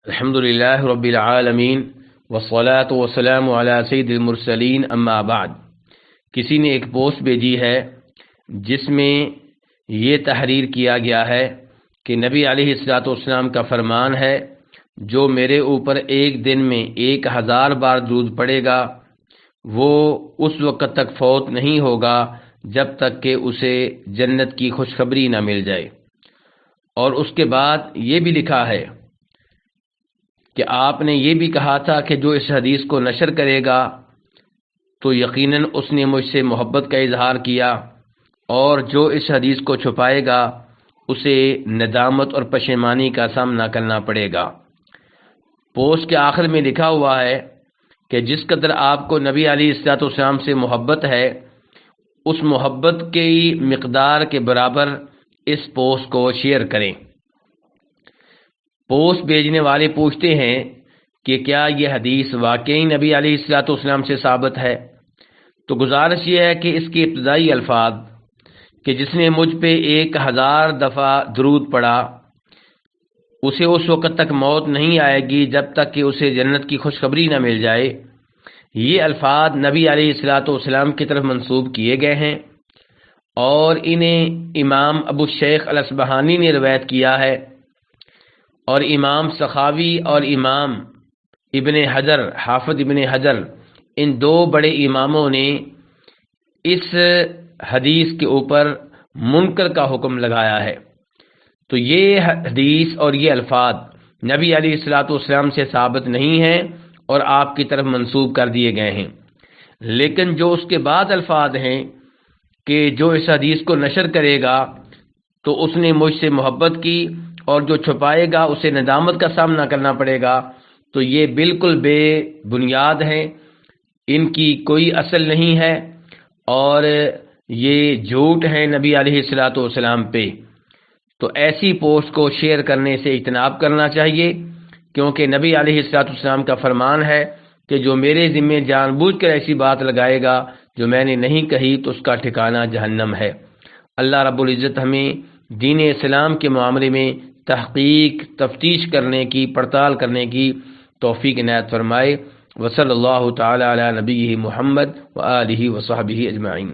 الحمد للہ رب العالمین والصلاة والسلام علی سید المرسلین اما بعد۔ کسی نے ایک پوسٹ بھیجی ہے جس میں یہ تحریر کیا گیا ہے کہ نبی علیہ الصلوۃ والسلام کا فرمان ہے، جو میرے اوپر ایک دن میں 1000 بار درود پڑے گا وہ اس وقت تک فوت نہیں ہوگا جب تک کہ اسے جنت کی خوشخبری نہ مل جائے۔ اور اس کے بعد یہ بھی لکھا ہے کہ آپ نے یہ بھی کہا تھا کہ جو اس حدیث کو نشر کرے گا تو یقیناً اس نے مجھ سے محبت کا اظہار کیا، اور جو اس حدیث کو چھپائے گا اسے ندامت اور پشیمانی کا سامنا کرنا پڑے گا۔ پوسٹ کے آخر میں لکھا ہوا ہے کہ جس قدر آپ کو نبی علیہ الصلوۃ والسلام سے محبت ہے، اس محبت کی مقدار کے برابر اس پوسٹ کو شیئر کریں۔ پوسٹ بھیجنے والے پوچھتے ہیں کہ کیا یہ حدیث واقعی نبی علیہ الصلوۃ والسلام سے ثابت ہے؟ تو گزارش یہ ہے کہ اس کے ابتدائی الفاظ کہ جس نے مجھ پہ 1000 دفعہ درود پڑھا اسے اس وقت تک موت نہیں آئے گی جب تک کہ اسے جنت کی خوشخبری نہ مل جائے، یہ الفاظ نبی علیہ الصلوۃ والسلام کی طرف منسوب کیے گئے ہیں، اور انہیں امام ابو الشیخ الاصبہانی نے روایت کیا ہے، اور امام سخاوی اور امام ابن حجر حافظ ابن حجر ان دو بڑے اماموں نے اس حدیث کے اوپر منکر کا حکم لگایا ہے۔ تو یہ حدیث اور یہ الفاظ نبی علیہ الصلوۃ والسلام سے ثابت نہیں ہیں اور آپ کی طرف منسوب کر دیے گئے ہیں، لیکن جو اس کے بعد الفاظ ہیں کہ جو اس حدیث کو نشر کرے گا تو اس نے مجھ سے محبت کی، اور جو چھپائے گا اسے ندامت کا سامنا کرنا پڑے گا، تو یہ بالکل بے بنیاد ہیں، ان کی کوئی اصل نہیں ہے، اور یہ جھوٹ ہے نبی علیہ الصلوۃ والسلام پہ۔ تو ایسی پوسٹ کو شیئر کرنے سے اجتناب کرنا چاہیے، کیونکہ نبی علیہ الصلوۃ والسلام کا فرمان ہے کہ جو میرے ذمے جان بوجھ کر ایسی بات لگائے گا جو میں نے نہیں کہی تو اس کا ٹھکانہ جہنم ہے۔ اللہ رب العزت ہمیں دین اسلام کے معاملے میں تحقیق تفتیش کرنے کی، پڑتال کرنے کی توفیق عنایت فرمائے۔ وصلی اللہ تعالی علی نبیہ محمد وآلہ وصحبہ اجمعین۔